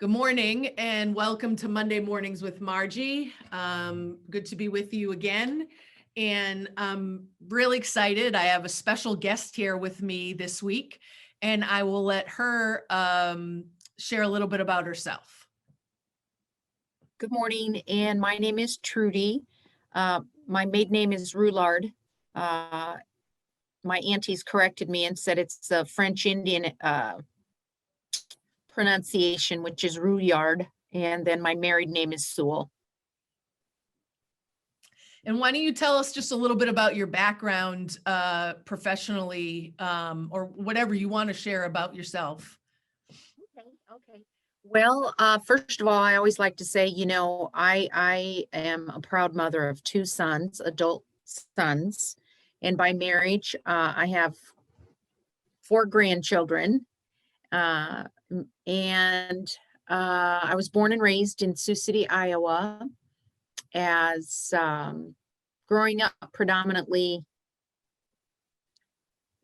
Good morning and welcome to Monday Mornings with Margie. Good to be with you again. And I'm really excited. I have a special guest here with me this week, and I will let her share a little bit about herself. Good morning, and my name is Trudy. My maiden name is Rouillard. My aunties corrected me and said it's the French Indian pronunciation, which is Rouillard, and then my married name is Soole. And why don't you tell us just a little bit about your background professionally, or whatever you want to share about yourself. Okay. Well, first of all, I always like to say, I am a proud mother of two sons, adult sons, and by marriage, I have 4 grandchildren. And I was born and raised in Sioux City, Iowa, as growing up predominantly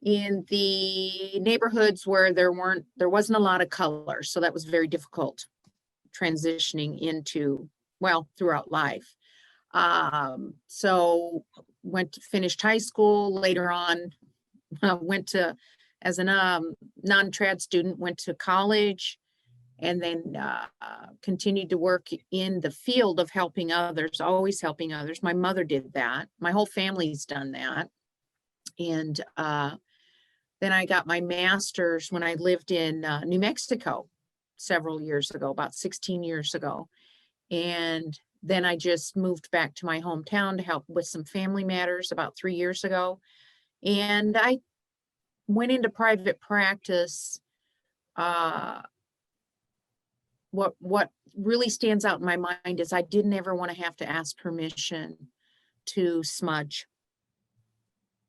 in the neighborhoods where there wasn't a lot of color. So that was very difficult transitioning into, throughout life. So finished high school, later on as a non-trad student, went to college, and then continued to work in the field of helping others, always helping others. My mother did that. My whole family's done that. And then I got my master's when I lived in New Mexico several years ago, about 16 years ago. And then I just moved back to my hometown to help with some family matters about 3 years ago. And I went into private practice. What really stands out in my mind is I didn't ever want to have to ask permission to smudge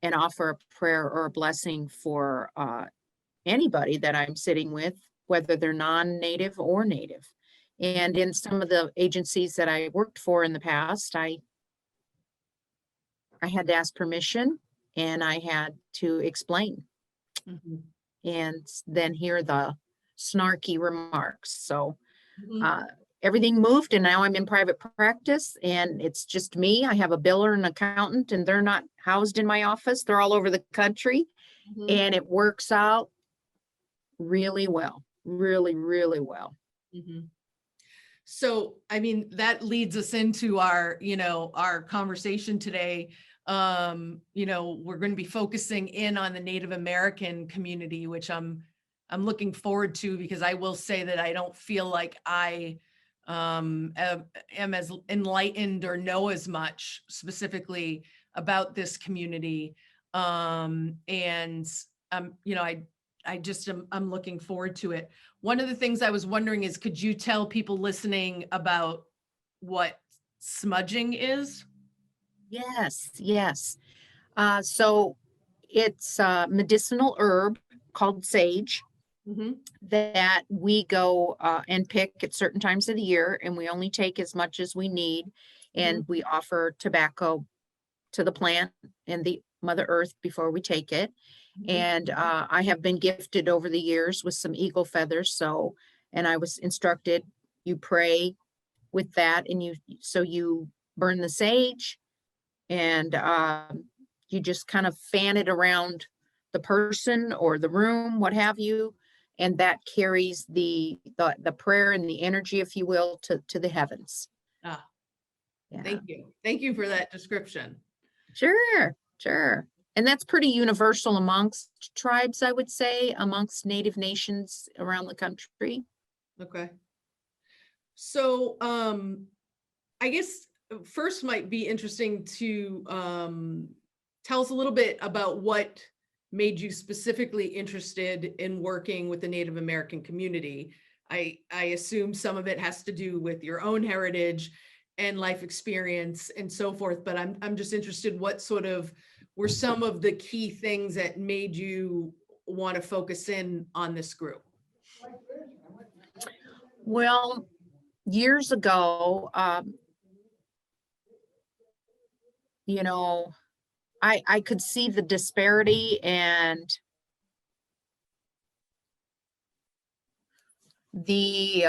and offer a prayer or a blessing for anybody that I'm sitting with, whether they're non-native or native. And in some of the agencies that I worked for in the past, I had to ask permission and I had to explain. Mm-hmm. And then hear the snarky remarks. So everything moved, and now I'm in private practice, and it's just me. I have a biller and an accountant, and they're not housed in my office. They're all over the country, and it works out really well, really, really well. Mm-hmm. So, I mean, that leads us into our conversation today. We're going to be focusing in on the Native American community, which I'm looking forward to, because I will say that I don't feel like I am as enlightened or know as much specifically about this community. I'm looking forward to it. One of the things I was wondering is, could you tell people listening about what smudging is? Yes. So it's a medicinal herb called sage. Mm-hmm. That we go and pick at certain times of the year, and we only take as much as we need, and we offer tobacco to the plant and the Mother Earth before we take it. And I have been gifted over the years with some eagle feathers, and I was instructed, you pray with that, and you burn the sage, and you just kind of fan it around the person or the room, what have you. And that carries the prayer and the energy, if you will, to the heavens. Yeah. Thank you for that description. Sure. And that's pretty universal amongst tribes, I would say, amongst Native nations around the country. Okay. So I guess first might be interesting to tell us a little bit about what made you specifically interested in working with the Native American community. I assume some of it has to do with your own heritage and life experience and so forth, but I'm just interested, what sort of were some of the key things that made you want to focus in on this group? Well, years ago, I could see the disparity and the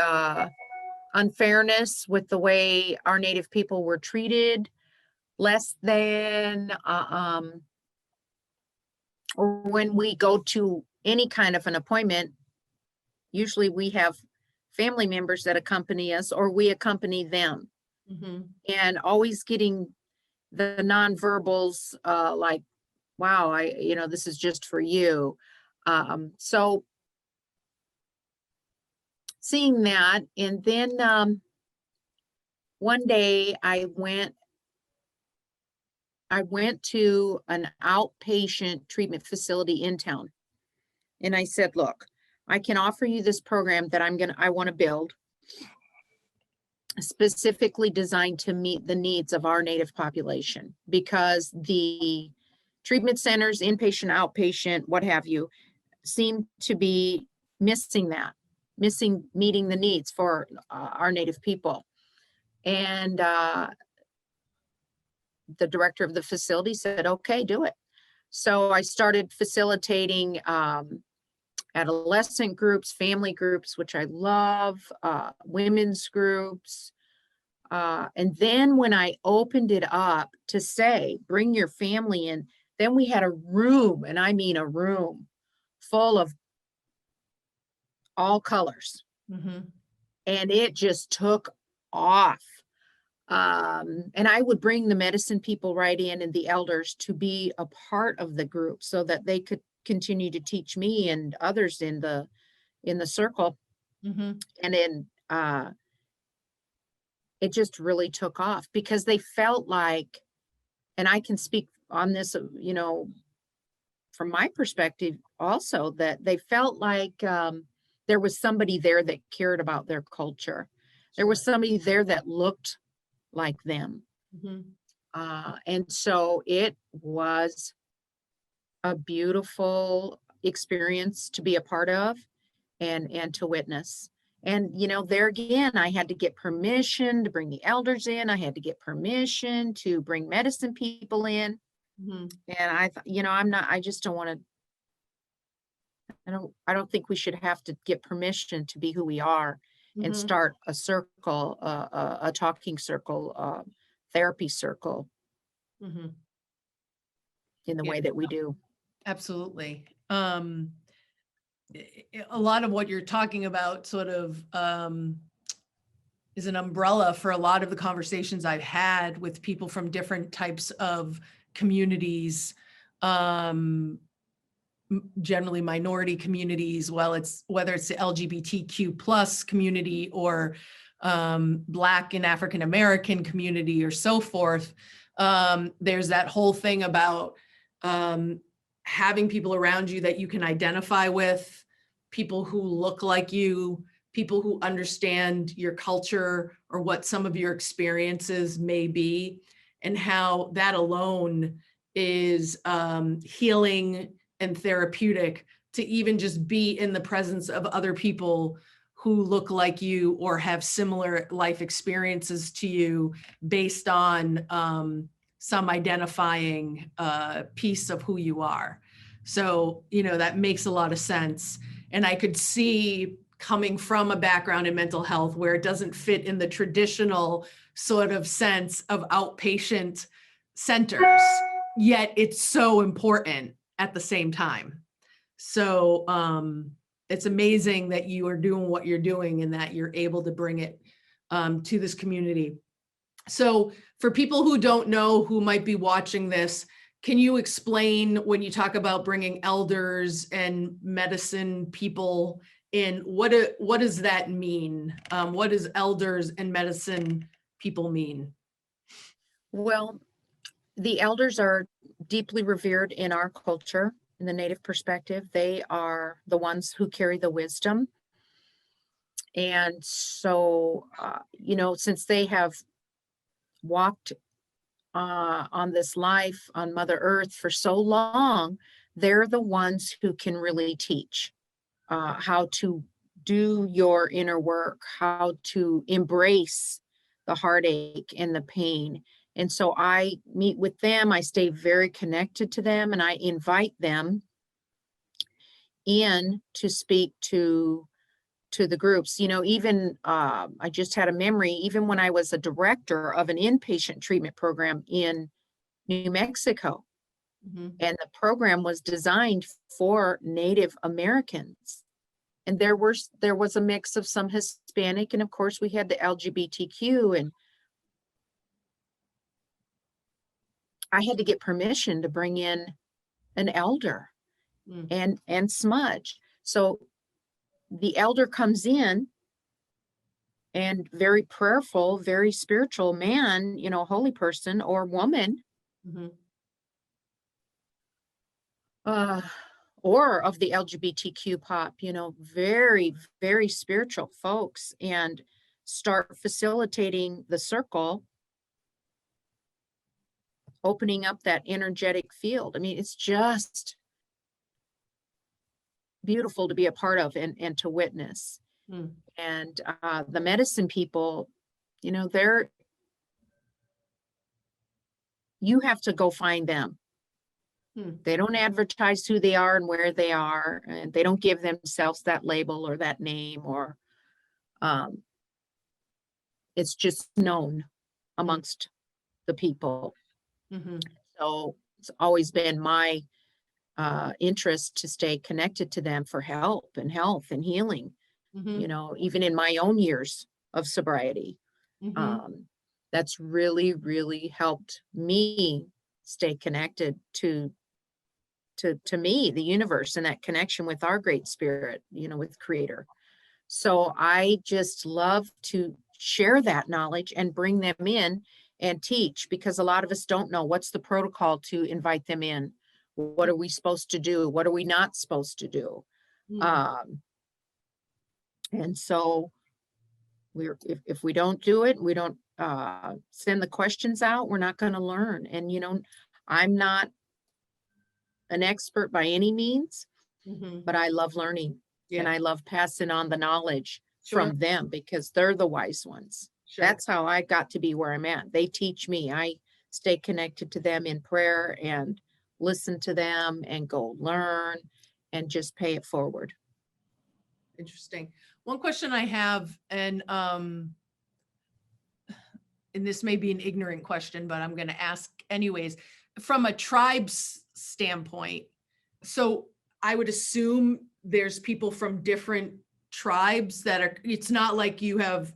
unfairness with the way our Native people were treated, less than, or when we go to any kind of an appointment, usually we have family members that accompany us or we accompany them. Mhm. And always getting the nonverbals, like, wow, this is just for you. So seeing that, and then one day I went to an outpatient treatment facility in town. And I said, look, I can offer you this program that I want to build, specifically designed to meet the needs of our Native population, because the treatment centers, inpatient, outpatient, what have you, seem to be missing meeting the needs for our Native people. And the director of the facility said, okay, do it. So I started facilitating adolescent groups, family groups, which I love, women's groups. And then when I opened it up to say, bring your family in, then we had a room, and I mean a room full of all colors. Mhm. And it just took off. And I would bring the medicine people right in and the elders to be a part of the group so that they could continue to teach me and others in the circle. Mhm. And then it just really took off because they felt like, and I can speak on this, from my perspective also, that they felt like there was somebody there that cared about their culture. There was somebody there that looked like them. Mhm. And so it was a beautiful experience to be a part of and to witness. And, there again, I had to get permission to bring the elders in. I had to get permission to bring medicine people in. Mhm. And I thought, I just don't want to, I don't think we should have to get permission to be who we are and Mhm. start a circle, a talking circle, therapy circle Mhm. in the Yeah, way that we do. absolutely. A lot of what you're talking about sort of is an umbrella for a lot of the conversations I've had with people from different types of communities, generally minority communities, whether it's the LGBTQ plus community or Black and African American community or so forth. There's that whole thing about having people around you that you can identify with, people who look like you, people who understand your culture or what some of your experiences may be, and how that alone is healing and therapeutic, to even just be in the presence of other people who look like you or have similar life experiences to you, based on some identifying piece of who you are. So, that makes a lot of sense. And I could see, coming from a background in mental health where it doesn't fit in the traditional sort of sense of outpatient centers, yet it's so important at the same time. So it's amazing that you are doing what you're doing and that you're able to bring it to this community. So for people who don't know, who might be watching this, can you explain, when you talk about bringing elders and medicine people in, what does that mean? What does elders and medicine people mean? Well, the elders are deeply revered in our culture, in the Native perspective. They are the ones who carry the wisdom. And so, since they have walked on this life on Mother Earth for so long, they're the ones who can really teach how to do your inner work, how to embrace the heartache and the pain. And so I meet with them, I stay very connected to them, and I invite them in to speak to to the groups. Even I just had a memory, even when I was a director of an inpatient treatment program in New Mexico, Mhm. and the program was designed for Native Americans. And there was a mix of some Hispanic, and of course we had the LGBTQ, and I had to get permission to bring in an elder Mm. and smudge. So the elder comes in, and very prayerful, very spiritual man, holy person or woman, Mhm. uh, or of the LGBTQ pop, very, very spiritual folks, and start facilitating the circle, opening up that energetic field. I mean, it's just beautiful to be a part of and to witness. Mm. And the medicine people, you have to go find them. Mm. They don't advertise who they are and where they are, and they don't give themselves that label or that name, or it's just known amongst the people. Mhm. So it's always been my interest to stay connected to them for help and health and healing, Mhm. even in my own years of sobriety. Mhm. Um, that's really, really helped me stay connected to me, the universe, and that connection with our great spirit, with creator. So I just love to share that knowledge and bring them in and teach, because a lot of us don't know what's the protocol to invite them in. What are we supposed to do? What are we not supposed to do? Mm. Um, and so if we don't do it, we don't send the questions out, we're not going to learn. And I'm not an expert by any means, Mhm. but I love learning, and Yeah. I love passing on the knowledge Sure. from them, because they're the wise ones. Sure. That's how I got to be where I'm at. They teach me. I stay connected to them in prayer and listen to them and go learn and just pay it forward. Interesting. One question I have, and this may be an ignorant question, but I'm going to ask anyways, from a tribe's standpoint. So I would assume there's people from different tribes that are, it's not like you have,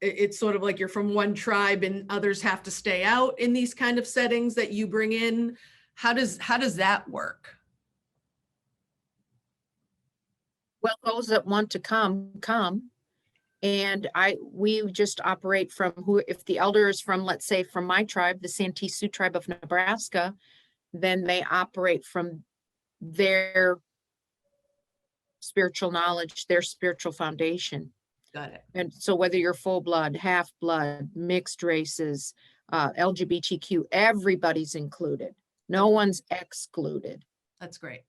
it's sort of like you're from one tribe and others have to stay out in these kind of settings that you bring in. How does that work? Well, those that want to come. And we just operate from who, if the elder is from, let's say, from my tribe, the Santee Sioux tribe of Nebraska, then they operate from their spiritual knowledge, their spiritual foundation. Got it. And so whether you're full blood, half blood, mixed races, LGBTQ, everybody's included. No one's excluded. That's great.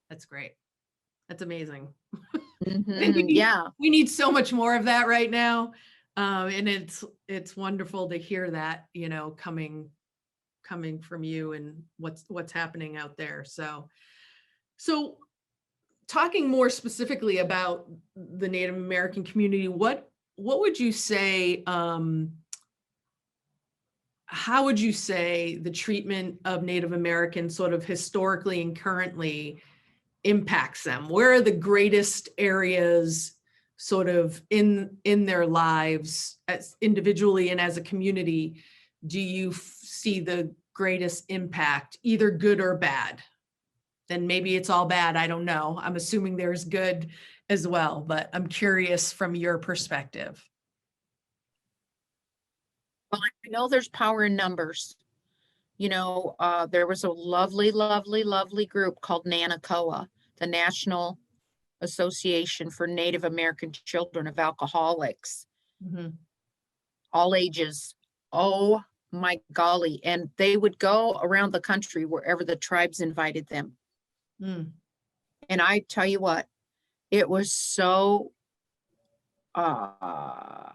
That's great. That's amazing. I think Yeah. we need so much more of that right now. And it's wonderful to hear that, coming from you and what's happening out there. So talking more specifically about the Native American community, what would you say, how would you say the treatment of Native Americans sort of historically and currently impacts them? Where are the greatest areas sort of in their lives as individually and as a community do you see the greatest impact, either good or bad? Then maybe it's all bad, I don't know. I'm assuming there's good as well, but I'm curious from your perspective. Well, I know there's power in numbers. There was a lovely, lovely, lovely group called NANACOA, the National Association for Native American Children of Alcoholics, Mhm. all ages. Oh my golly. And they would go around the country wherever the tribes invited them. Mm. And I tell you what, it was so, uh,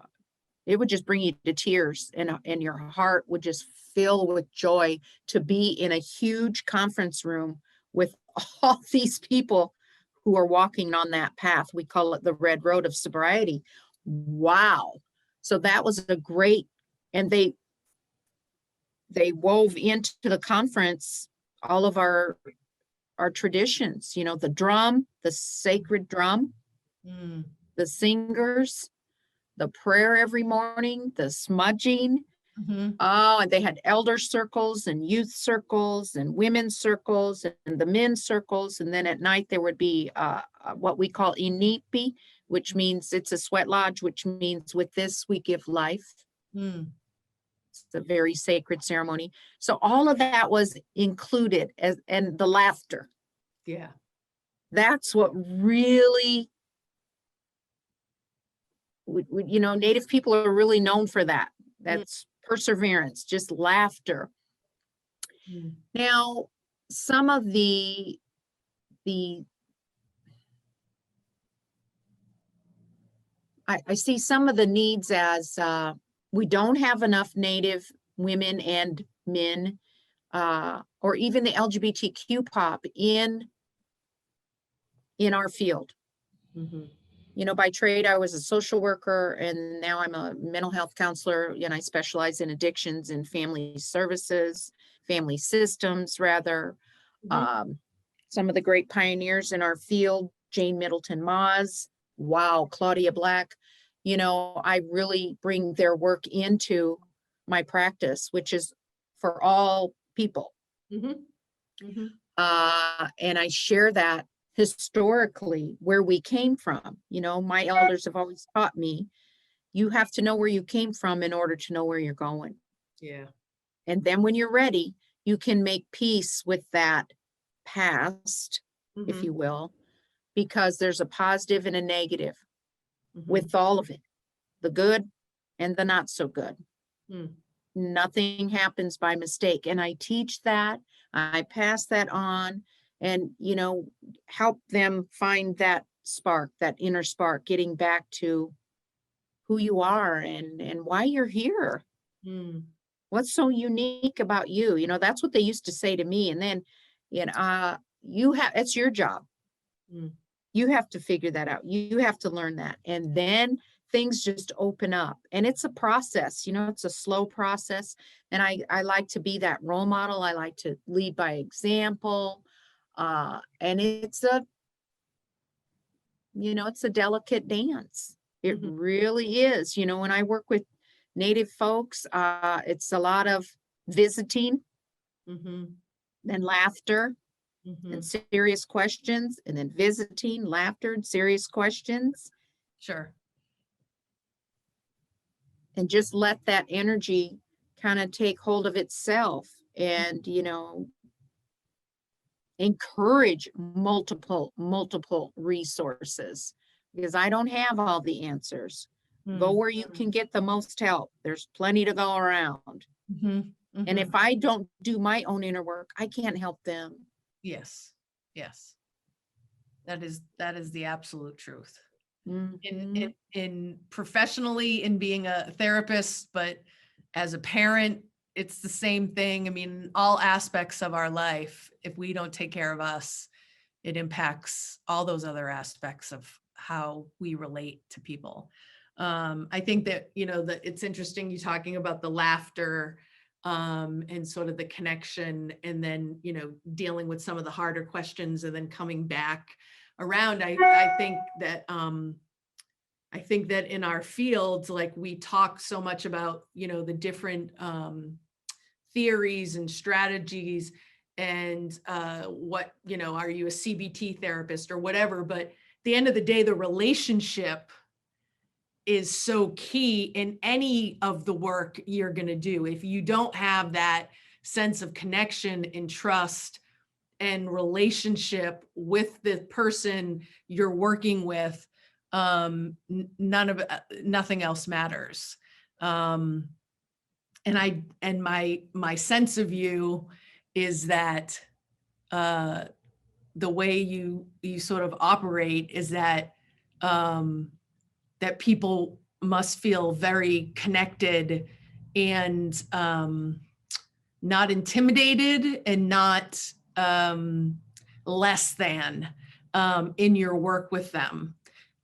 it would just bring you to tears, and your heart would just fill with joy to be in a huge conference room with all these people who are walking on that path. We call it the Red Road of Sobriety. Wow. So that was a great, and they wove into the conference all of our traditions, you know, the drum, the sacred drum, the singers, the prayer every morning, the smudging. Oh, and they had elder circles and youth circles and women's circles and the men's circles. And then at night there would be what we call inipi, which means it's a sweat lodge, which means with this we give life. It's a very sacred ceremony. So all of that was included, and the laughter. Yeah. That's what really, you know, Native people are really known for that. That's perseverance, just laughter. Now, some of the I see some of the needs as we don't have enough Native women and men, or even the LGBTQ pop in our field. You know, by trade, I was a social worker, and now I'm a mental health counselor, and I specialize in addictions and family services, family systems, rather. Some of the great pioneers in our field, Jane Middleton Moz, wow, Claudia Black, you know, I really bring their work into my practice, which is for all people. And I share that historically where we came from. You know, my elders have always taught me, you have to know where you came from in order to know where you're going. Yeah. And then when you're ready, you can make peace with that past, if you will, because there's a positive and a negative with all of it, the good and the not so good. Nothing happens by mistake. And I teach that, I pass that on, and, you know, help them find that spark, that inner spark, getting back to who you are and why you're here. What's so unique about you? You know, that's what they used to say to me. And then, you know, it's your job. You have to figure that out. You have to learn that. And then things just open up. And it's a process, you know, it's a slow process. And I like to be that role model. I like to lead by example. And it's it's a delicate dance. It really is. You know, when I work with Native folks, it's a lot of visiting and laughter and serious questions, and then visiting, laughter, and serious questions. Sure. And just let that energy kind of take hold of itself and, you know, encourage multiple resources, because I don't have all the answers. Go where you can get the most help. There's plenty to go around. And if I don't do my own inner work, I can't help them. Yes. Yes. That is the absolute truth. In professionally, in being a therapist, but as a parent, it's the same thing. I mean, all aspects of our life, if we don't take care of us, it impacts all those other aspects of how we relate to people. I think that, you know, that it's interesting you talking about the laughter and sort of the connection, and then, you know, dealing with some of the harder questions and then coming back around. I think that in our fields, like, we talk so much about, you know, the different theories and strategies and what, you know, are you a CBT therapist or whatever, but at the end of the day, the relationship is so key in any of the work you're going to do. If you don't have that sense of connection and trust and relationship with the person you're working with, nothing else matters. And my sense of you is that the way you sort of operate is that that people must feel very connected and not intimidated and not less than in your work with them.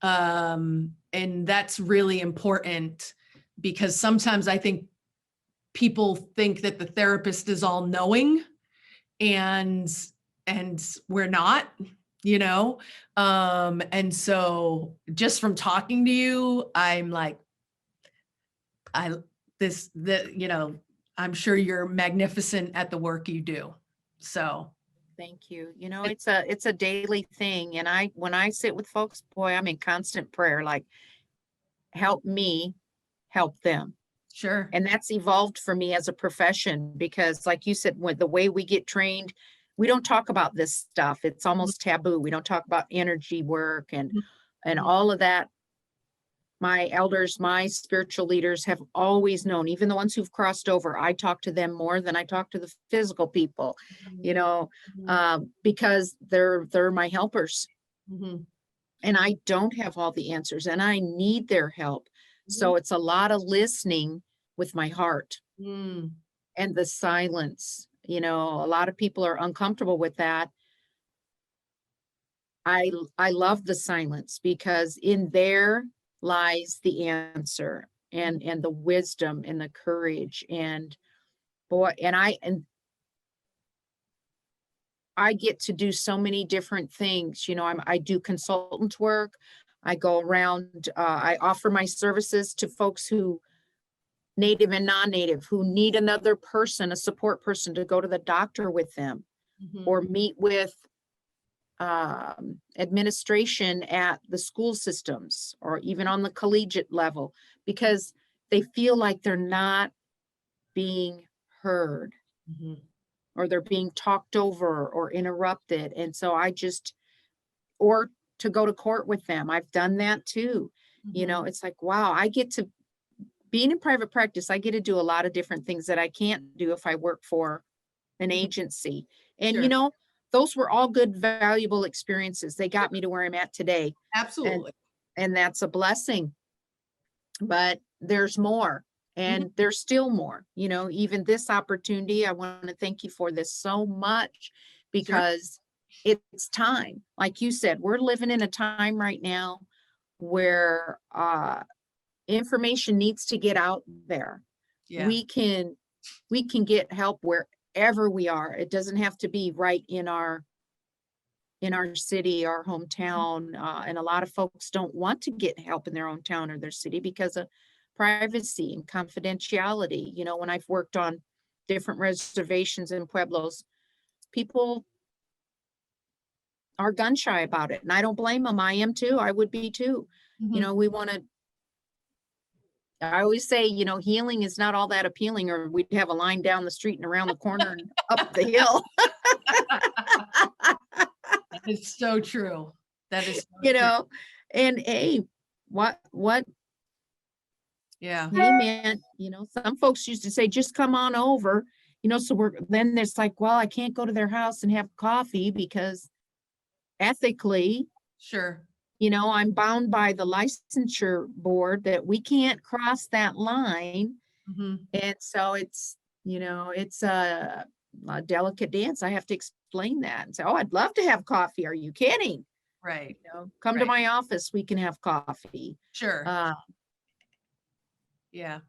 And that's really important, because sometimes I think people think that the therapist is all knowing, and we're not, you know? And so just from talking to you, I'm like, I'm sure you're magnificent at the work you do. So Thank you. You know, it's a daily thing. And when I sit with folks, boy, I'm in constant prayer, like, help me help them. sure. And that's evolved for me as a profession, because like you said, with the way we get trained, we don't talk about this stuff. It's almost taboo. We don't talk about energy work and all of that. My elders, my spiritual leaders have always known, even the ones who've crossed over, I talk to them more than I talk to the physical people, you know, because they're my helpers. Mhm. And I don't have all the answers, and I need their help. So it's a lot of listening with my heart Mm. and the silence. You know, a lot of people are uncomfortable with that. I love the silence, because in there lies the answer, and the wisdom and the courage, and boy, and I get to do so many different things. You know, I do consultant work. I go around, I offer my services to folks who, native and non-native, who need another person, a support person, to go to the doctor with them, Mhm. or meet with administration at the school systems, or even on the collegiate level, because they feel like they're not being heard, Mhm. or they're being talked over or interrupted. And so or to go to court with them. I've done that too. You know, it's like, wow, being in private practice, I get to do a lot of different things that I can't do if I work for an agency. And, you Sure. know, those were all good, valuable experiences. They got me to where I'm at today. And, Absolutely. and that's a blessing. But there's more, Mhm. and there's still more. You know, even this opportunity, I want to thank you for this so much, Sure. because it's time. Like you said, we're living in a time right now where information needs to get out there. Yeah. We can get help wherever we are. It doesn't have to be right in our city, our hometown. And a lot of folks don't want to get help in their own town or their city because of privacy and confidentiality. You know, when I've worked on different reservations in pueblos, people are gun shy about it. And I don't blame them. I am too. I would be too. You Mhm. know, I always say, you know, healing is not all that appealing, or we'd have a line down the street and around the corner and up the hill. That is so true. That is so You true. know, and hey, what, Yeah. hey man, you know, some folks used to say, just come on over, you know, so then it's like, well, I can't go to their house and have coffee because ethically, Sure. you know, I'm bound by the licensure board that we can't cross that line. Mhm. And so it's, you know, it's a delicate dance. I have to explain that and say, oh, I'd love to have coffee. Are you kidding? You Right. know, come to Right. my office, we can have coffee. Sure. Uh, Yeah.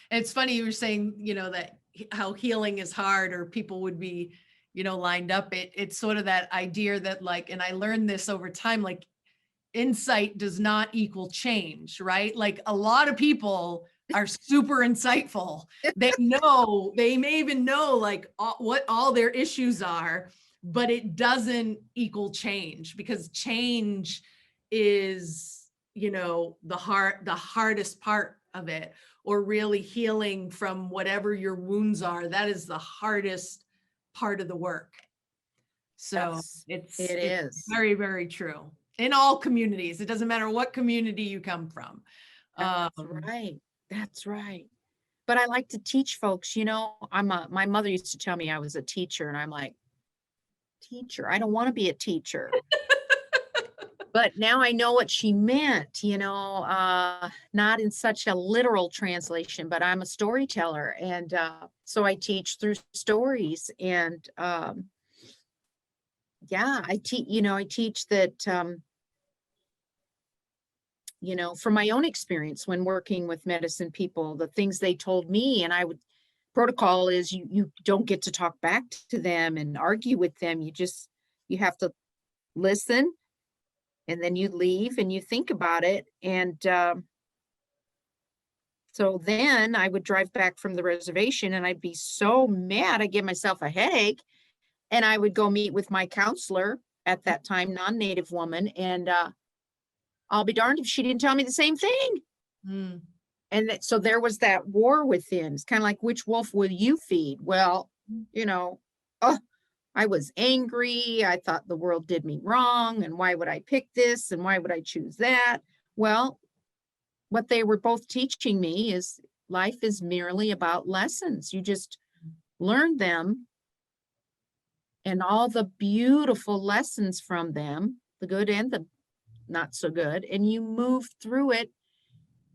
It's funny you were saying, that how healing is hard, or people would be, lined up. It's sort of that idea that, like, and I learned this over time, like, insight does not equal change, right? Like, a lot of people are super insightful. They may even know, like, what all their issues are, but it doesn't equal change, because change is, the hardest part of it, or really healing from whatever your wounds are. That is the hardest part of the work. So yes, it's it it's is. very, very true in all communities. It doesn't matter what community you come from. That's right. That's right. But I like to teach folks, you know, my mother used to tell me I was a teacher, and I'm like, teacher, I don't want to be a teacher. But now I know what she meant, you know, not in such a literal translation, but I'm a storyteller. And so I teach through stories. And yeah, I teach that, from my own experience when working with medicine people, the things they told me, and protocol is you don't get to talk back to them and argue with them. You have to listen, and then you leave and you think about it. And so then I would drive back from the reservation and I'd be so mad. I'd give myself a headache, and I would go meet with my counselor at that time, non-native woman. And I'll be darned if she didn't tell me the same thing. Mm. And so there was that war within. It's kind of like, which wolf will you feed? Well, oh, I was angry. I thought the world did me wrong. And why would I pick this? And why would I choose that? Well, what they were both teaching me is life is merely about lessons. You just learn them, and all the beautiful lessons from them, the good and the not so good, and you move through it,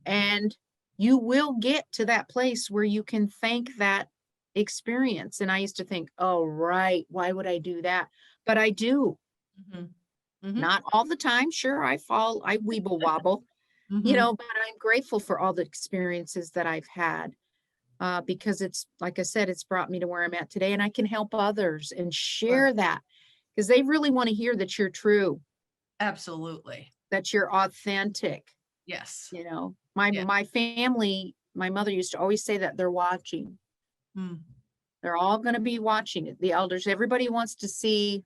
and you will get to that place where you can thank that experience. And I used to think, oh, right, why would I do that? But I do. Mhm. Mhm. Not all the time. Sure, I weeble wobble, Mhm. but I'm grateful for all the experiences that I've had, because it's, like I said, it's brought me to where I'm at today, and I can help others and Sure. share that because they really want to hear that you're true, Absolutely. that you're authentic. Yes. My Yeah. my family, my mother used to always say that they're watching. Mm. They're all going to be watching it. The elders, everybody wants to see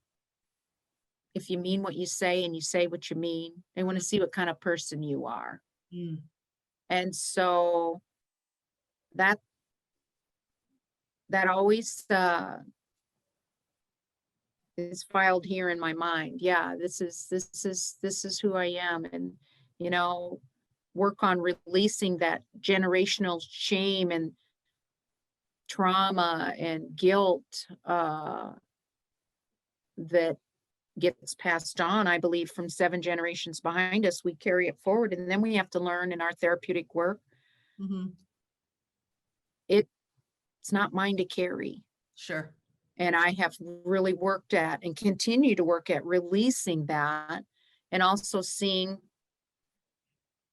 if you mean what you say and you say what you mean. They want to see what kind of person you are. Mm. And so that that always is filed here in my mind. Yeah, this is who I am. And you know, work on releasing that generational shame and trauma and guilt that gets passed on, I believe, from 7 generations behind us. We carry it forward, and then we have to learn in our therapeutic work. Mhm. It's not mine to carry. Sure. And I have really worked at and continue to work at releasing that, and also seeing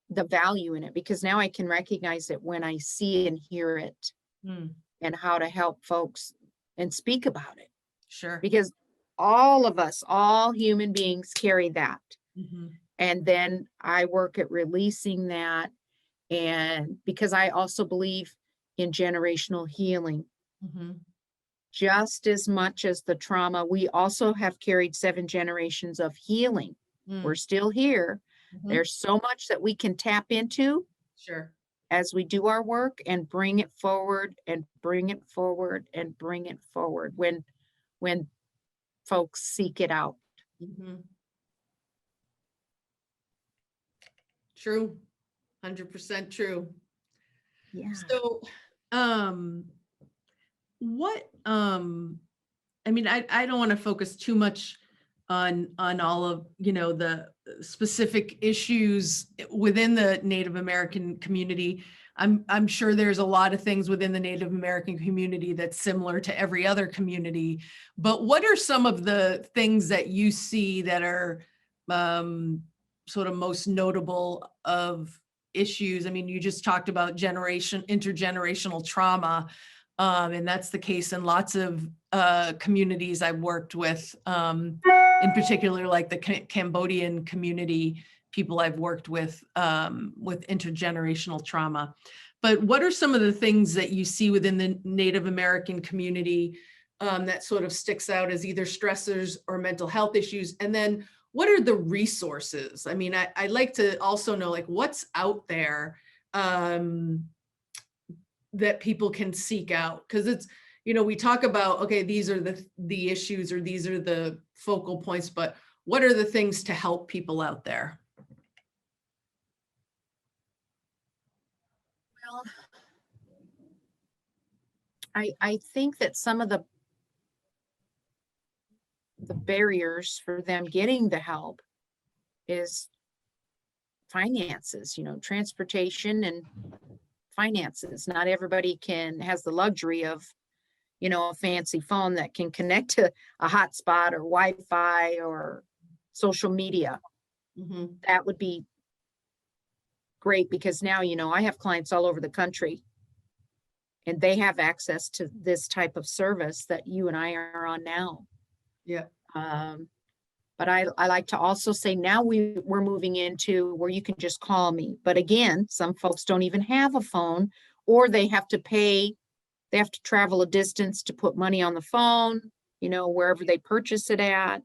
the value in it, because now I can recognize it when I see and hear it, Mm. and how to help folks and speak about it. Sure. Because all of us, all human beings carry that. Mhm. And then I work at releasing that. And because I also believe in generational healing, Mhm. just as much as the trauma, we also have carried 7 generations of healing. We're Mm. still here. Mhm. There's so much that we can tap into Sure. as we do our work and bring it forward and bring it forward and bring it forward when folks seek it out. Mhm. True. 100% true. Yeah. So, um, what, I mean, I don't want to focus too much on all of, the specific issues within the Native American community. I'm sure there's a lot of things within the Native American community that's similar to every other community. But what are some of the things that you see that are sort of most notable of issues? I mean, you just talked about intergenerational trauma. And that's the case in lots of communities I've worked with, in particular, like the Cambodian community, people I've worked with intergenerational trauma. But what are some of the things that you see within the Native American community that sort of sticks out as either stressors or mental health issues? And then what are the resources? I mean, I'd like to also know, like, what's out there that people can seek out, because it's, we talk about, okay, these are the issues or these are the focal points, but what are the things to help people out there? Well, I think that some of the barriers for them getting the help is finances, transportation and finances. Not everybody has the luxury of, a fancy phone that can connect to a hotspot or Wi-Fi or social media. That would be great, because now, I have clients all over the country and they have access to this type of service that you and I are on now. Yeah. But I like to also say now we're moving into where you can just call me. But again, some folks don't even have a phone, or they have to travel a distance to put money on the phone, wherever they purchase it at.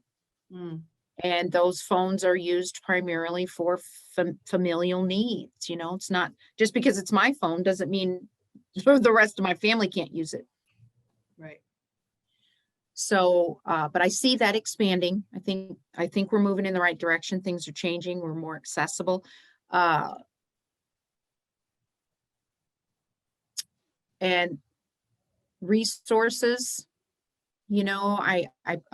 And those phones are used primarily for familial needs. It's not just because it's my phone doesn't mean the rest of my family can't use it. Right. So, but I see that expanding. I think we're moving in the right direction. Things are changing. We're more accessible. And resources, I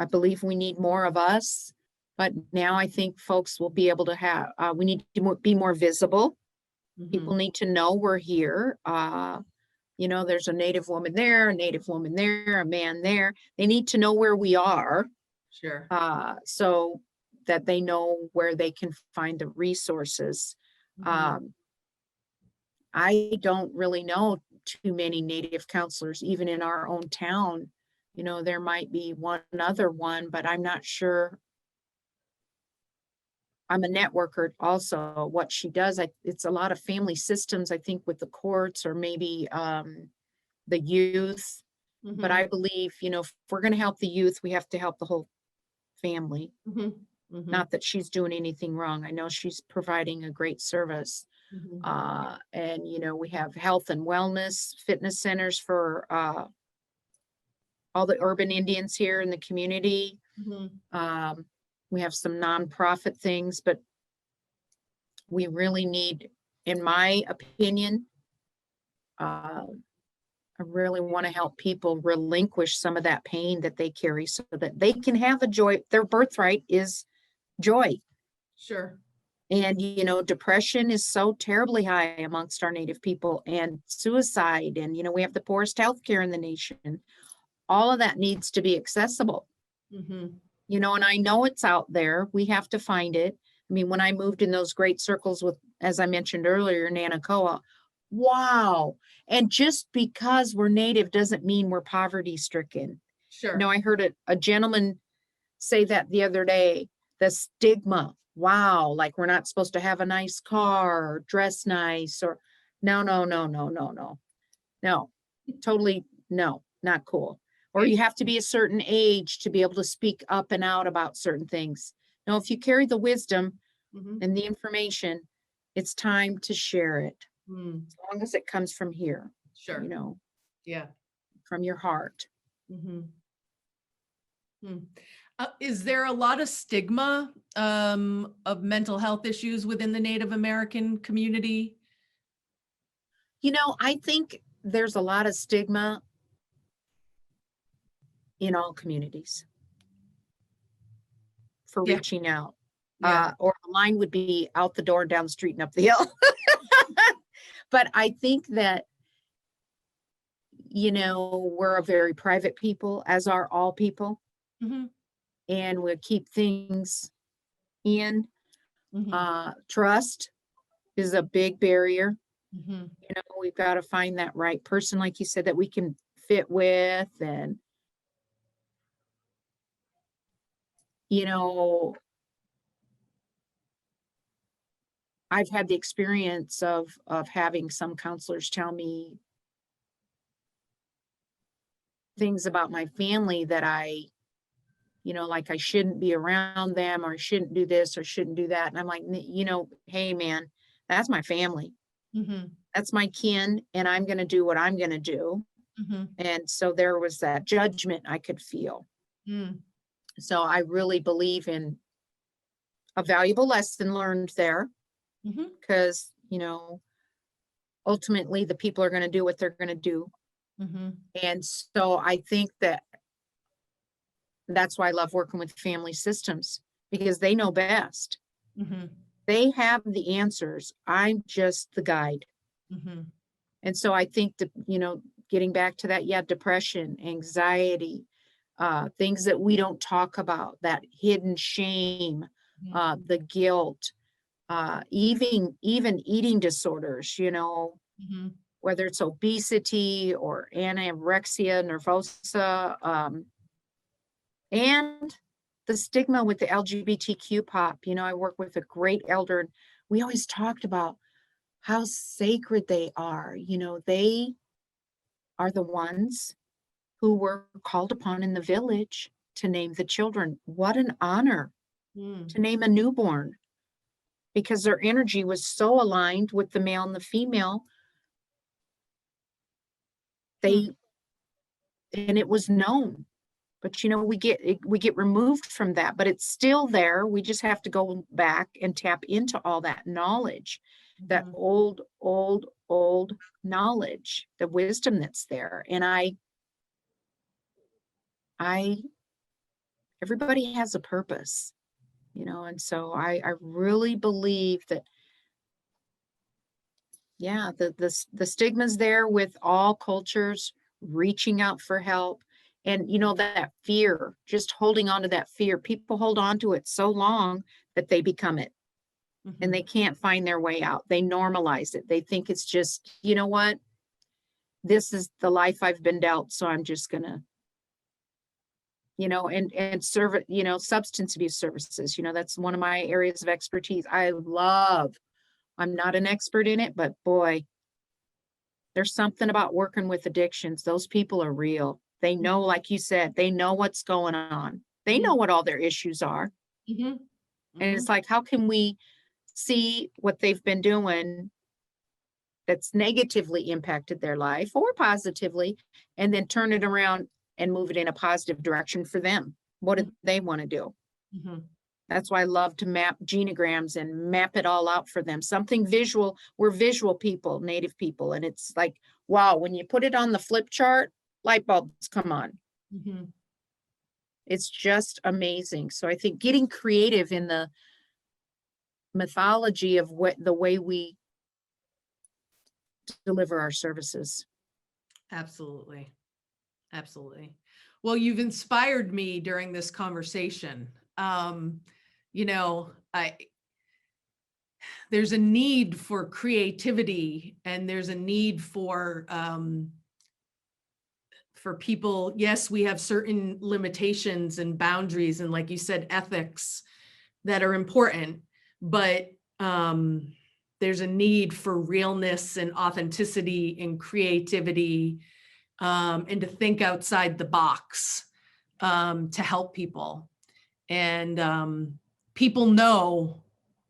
believe we need more of us, but now I think folks will be able to have, we need to be more visible. People need to know we're here. There's a Native woman there, a man there. They need to know where we are. Sure. So that they know where they can find the resources. I don't really know too many Native counselors, even in our own town. There might be one other one, but I'm not sure. I'm a networker also. What she does, it's a lot of family systems, I think, with the courts or maybe the youth. But I believe, if we're going to help the youth, we have to help the whole family. Not that she's doing anything wrong. I know she's providing a great service. And, we have health and wellness fitness centers for all the urban Indians here in the community. We have some nonprofit things, but we really need, in my opinion, I really want to help people relinquish some of that pain that they carry so that they can have a joy. Their birthright is joy. Sure. And, depression is so terribly high amongst our Native people, and suicide. And, we have the poorest healthcare in the nation. All of that needs to be accessible. And I know it's out there. We have to find it. I mean, when I moved in those great circles with, as I mentioned earlier, Nanakoa, wow. And just because we're Native doesn't mean we're poverty stricken. Sure. I heard a gentleman say that the other day, the stigma. Wow. Like we're not supposed to have a nice car or dress nice or no, totally. No, not cool. Or you have to be a certain age to be able to speak up and out about certain things. Now, if you carry the wisdom and the information, it's time to share it. As long as it comes from here. Sure. Yeah. From your heart. Is there a lot of stigma of mental health issues within the Native American community? I think there's a lot of stigma in all communities for reaching out. Or the line would be out the door, down the street, and up the hill. But I think that, we're a very private people, as are all people. And we'll keep things in. Trust is a big barrier. We've got to find that right person, like you said, that we can fit with. And, I've had the experience of having some counselors tell me things about my family that I, like I shouldn't be around them, or I shouldn't do this or shouldn't do that. And I'm like, hey man, that's my family. That's my kin, and I'm going to do what I'm going to do. And so there was that judgment I could feel. So I really believe in a valuable lesson learned there, because, ultimately the people are going to do what they're going to do. And so I think that's why I love working with family systems, because they know best. They have the answers. I'm just the guide. And so I think that, getting back to that, yeah, depression, anxiety, things that we don't talk about, that hidden shame, the guilt, even eating disorders, Mhm. whether it's obesity or anorexia nervosa, and the stigma with the LGBTQ pop. I work with a great elder, and we always talked about how sacred they are. They are the ones who were called upon in the village to name the children. What an honor Mm. to name a newborn, because their energy was so aligned with the male and the female. Hmm. They and it was known. But we get removed from that, but it's still there. We just have to go back and tap into all that knowledge, that Mhm. old knowledge, the wisdom that's there. And I everybody has a purpose, and so I really believe that, yeah, the stigma's there with all cultures reaching out for help. And that fear, just holding on to that fear. People hold on to it so long that they become it, and they Mhm. can't find their way out. They normalize it. They think it's just, you know what? This is the life I've been dealt, so I'm just gonna, and serve it, substance abuse services. That's one of my areas of expertise. I'm not an expert in it, but boy, there's something about working with addictions. Those people are real. They know, like you said, they know what's going on. They know Mhm. what all their issues are. Mhm. And it's Mhm. like, how can we see what they've been doing that's negatively impacted their life or positively, and then turn it around and move it in a positive direction for them? What do they want to do? Mhm. That's why I love to map genograms and map it all out for them. Something visual. We're visual people, native people. And it's like, wow, when you put it on the flip chart, light bulbs come on. Mhm. It's just amazing. So I think getting creative in the mythology of the way we deliver our services. Absolutely. Absolutely. Well, you've inspired me during this conversation. I there's a need for creativity, and there's a need for people. Yes, we have certain limitations and boundaries, and like you said, ethics that are important, but there's a need for realness and authenticity and creativity, and to think outside the box, to help people. And people know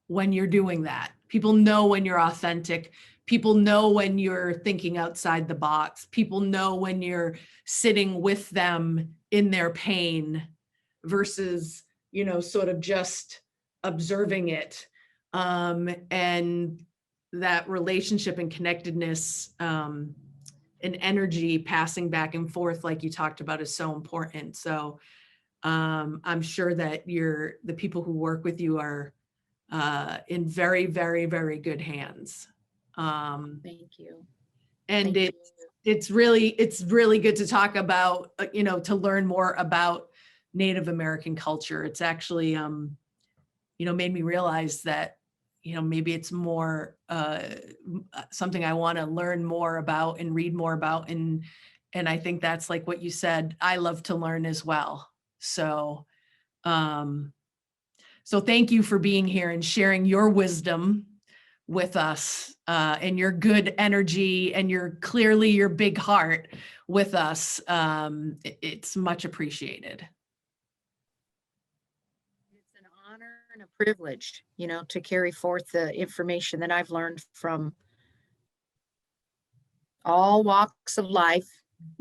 when you're doing that. People know when you're authentic. People know when you're thinking outside the box. People know when you're sitting with them in their pain versus, sort of just observing it. And that relationship and connectedness, and energy passing back and forth, like you talked about, is so important. So I'm sure that the people who work with you are in very, very, very good hands. Thank you. And Thank you. it's really good to talk about, to learn more about Native American culture. It's actually, made me realize that, maybe it's more something I want to learn more about and read more about. And I think that's like what you said, I love to learn as well. So, um, so thank you for being here and sharing your wisdom with us, and your good energy and your big heart with us. It's much appreciated. It's an honor and a privilege, to carry forth the information that I've learned from all walks of life,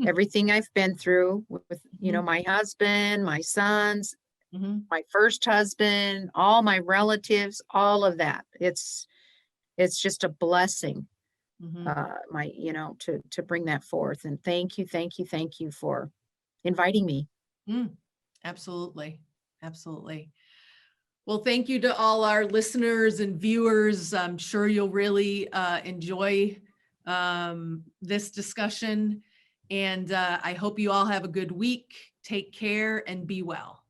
everything I've been through with, Mhm. my husband, my sons, Mhm. my first husband, all my relatives, all of that. It's just a blessing, Mhm. to bring that forth. And thank you for inviting me. Mm, absolutely. Absolutely. Well, thank you to all our listeners and viewers. I'm sure you'll really enjoy this discussion. And I hope you all have a good week. Take care and be well.